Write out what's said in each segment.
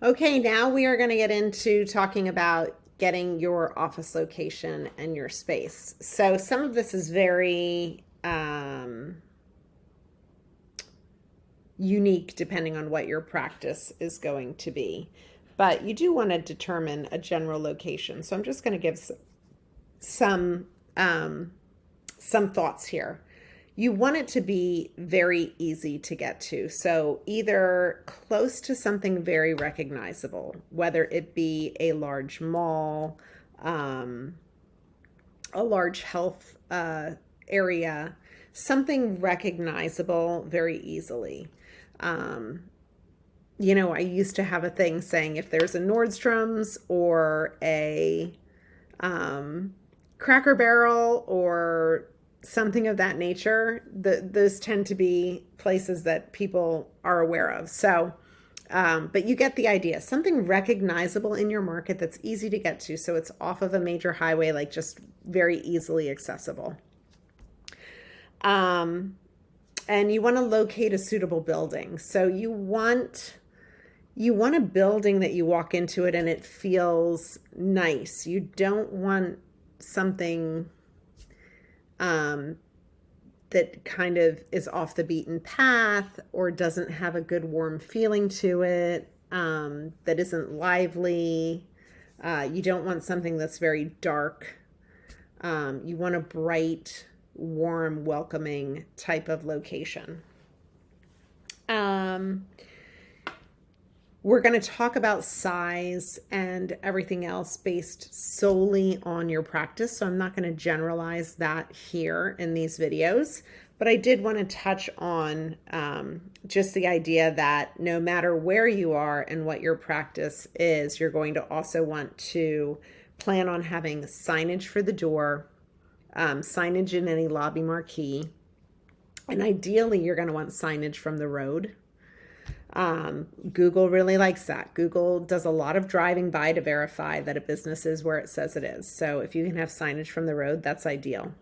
Okay, now we are going to get into talking about getting your office location and your space. So some of this is very unique depending on what your practice is going to be. But you do want to determine a general location. So I'm just going to give some some thoughts here. You want it to be very easy to get to. So either close to something very recognizable, whether it be a large mall, a large health area, something recognizable very easily. I used to have a thing saying if there's a Nordstrom's or a Cracker Barrel or something of that nature, those tend to be places that people are aware of. So, but you get the idea. Something recognizable in your market that's easy to get to. So it's off of a major highway, like just very easily accessible. And you want to locate a suitable building. So you want a building that you walk into it and it feels nice. You don't want something that kind of is off the beaten path or doesn't have a good warm feeling to it, that isn't lively. You don't want something that's very dark. You want a bright, warm, welcoming type of location. We're going to talk about size and everything else based solely on your practice. So I'm not going to generalize that here in these videos, but I did want to touch on just the idea that no matter where you are and what your practice is, you're going to also want to plan on having signage for the door, signage in any lobby marquee, and ideally you're going to want signage from the road. Google really likes that. Google does a lot of driving by to verify that a business is where it says it is. So if you can have signage from the road, that's ideal.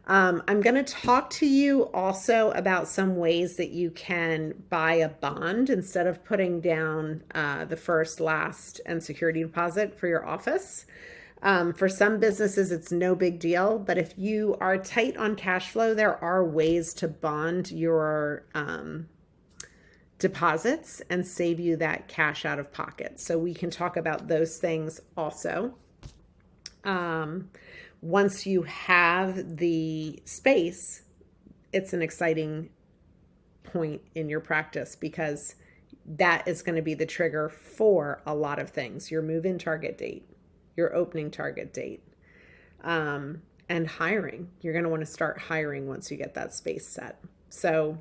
I'm going to talk to you also about some ways that you can buy a bond instead of putting down the first, last, and security deposit for your office. For some businesses, it's no big deal, but if you are tight on cash flow, there are ways to bond your deposits and save you that cash out of pocket. So we can talk about those things also. Once you have the space, it's an exciting point in your practice because that is going to be the trigger for a lot of things. Your move-in target date, your opening target date, and hiring. You're going to want to start hiring once you get that space set. So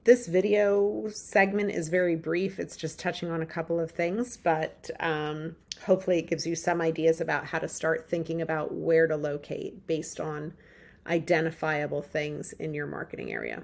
this video segment is very brief. It's just touching on a couple of things, but hopefully it gives you some ideas about how to start thinking about where to locate based on identifiable things in your marketing area.